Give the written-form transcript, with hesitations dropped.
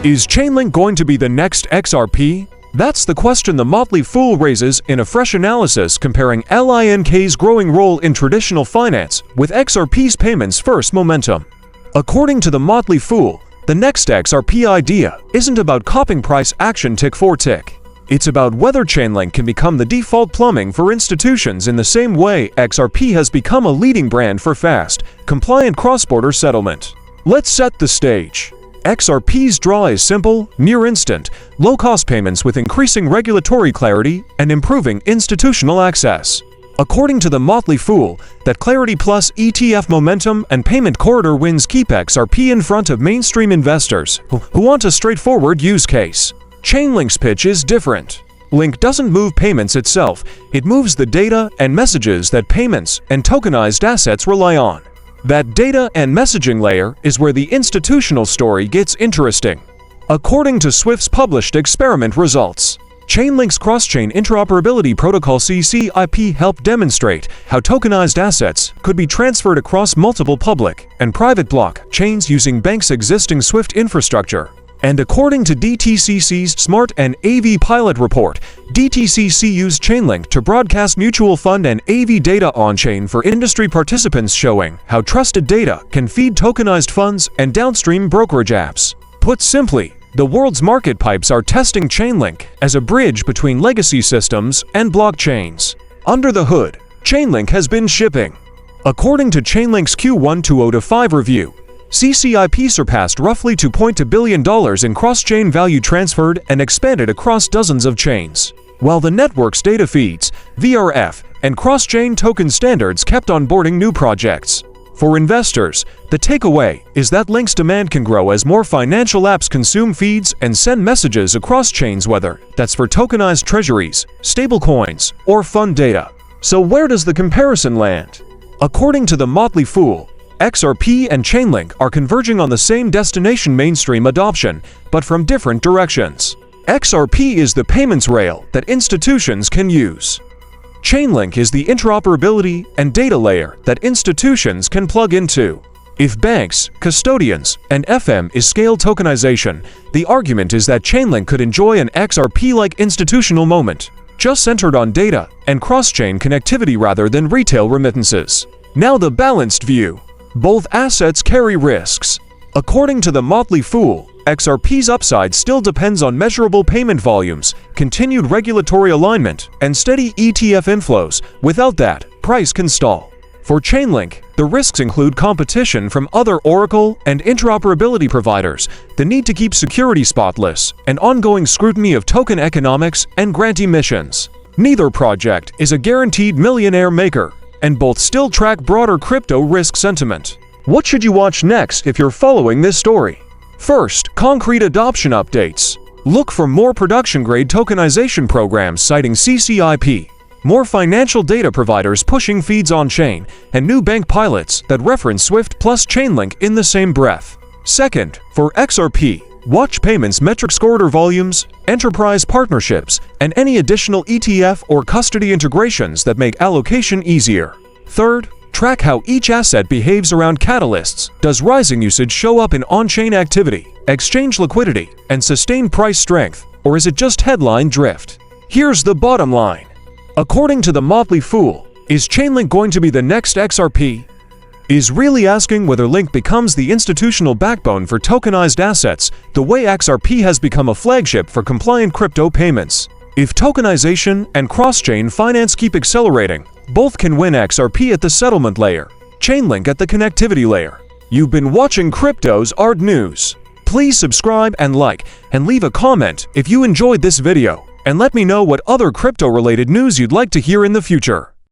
Is Chainlink going to be the next XRP? That's the question the Motley Fool raises in a fresh analysis comparing LINK's growing role in traditional finance with XRP's payments first momentum. According to the Motley Fool, the next XRP idea isn't about copying price action tick for tick. It's about whether Chainlink can become the default plumbing for institutions in the same way XRP has become a leading brand for fast, compliant cross-border settlement. Let's set the stage. XRP's draw is simple, near-instant, low-cost payments with increasing regulatory clarity and improving institutional access. According to the Motley Fool, that clarity plus ETF momentum and payment corridor wins keep XRP in front of mainstream investors who want a straightforward use case. Chainlink's pitch is different. Link doesn't move payments itself, it moves the data and messages that payments and tokenized assets rely on. That data and messaging layer is where the institutional story gets interesting. According to SWIFT's published experiment results, Chainlink's cross-chain interoperability protocol CCIP helped demonstrate how tokenized assets could be transferred across multiple public and private block chains using banks' existing SWIFT infrastructure. And according to DTCC's Smart and AV pilot report, DTCC used Chainlink to broadcast mutual fund and AV data on-chain for industry participants, showing how trusted data can feed tokenized funds and downstream brokerage apps. Put simply, the world's market pipes are testing Chainlink as a bridge between legacy systems and blockchains. Under the hood, Chainlink has been shipping. According to Chainlink's Q1 2025 review, CCIP surpassed roughly $2.2 billion in cross-chain value transferred and expanded across dozens of chains, while the network's data feeds, VRF, and cross-chain token standards kept onboarding new projects. For investors, the takeaway is that Link's demand can grow as more financial apps consume feeds and send messages across chains, whether that's for tokenized treasuries, stablecoins, or fund data. So where does the comparison land? According to the Motley Fool, XRP and Chainlink are converging on the same destination: mainstream adoption, but from different directions. XRP is the payments rail that institutions can use. Chainlink is the interoperability and data layer that institutions can plug into. If banks, custodians, and FM is scale tokenization, the argument is that Chainlink could enjoy an XRP-like institutional moment, just centered on data and cross-chain connectivity rather than retail remittances. Now the balanced view. Both assets carry risks. According to the Motley Fool, XRP's upside still depends on measurable payment volumes, continued regulatory alignment, and steady ETF inflows. Without that, price can stall. For Chainlink, the risks include competition from other Oracle and interoperability providers, the need to keep security spotless, and ongoing scrutiny of token economics and grant emissions. Neither project is a guaranteed millionaire maker, and both still track broader crypto risk sentiment. What should you watch next if you're following this story? First, concrete adoption updates. Look for more production-grade tokenization programs citing CCIP, more financial data providers pushing feeds on-chain, and new bank pilots that reference SWIFT plus Chainlink in the same breath. Second, for XRP, watch payments metrics, corridor volumes, enterprise partnerships, and any additional ETF or custody integrations that make allocation easier. Third, track how each asset behaves around catalysts. Does rising usage show up in on-chain activity, exchange liquidity, and sustained price strength, or is it just headline drift? Here's the bottom line. According to the Motley Fool, is Chainlink going to be the next XRP? Is really asking whether Link becomes the institutional backbone for tokenized assets, the way XRP has become a flagship for compliant crypto payments. If tokenization and cross-chain finance keep accelerating, both can win: XRP at the settlement layer, Chainlink at the connectivity layer. You've been watching Cryptozard News. Please subscribe and like, and leave a comment if you enjoyed this video, and let me know what other crypto-related news you'd like to hear in the future.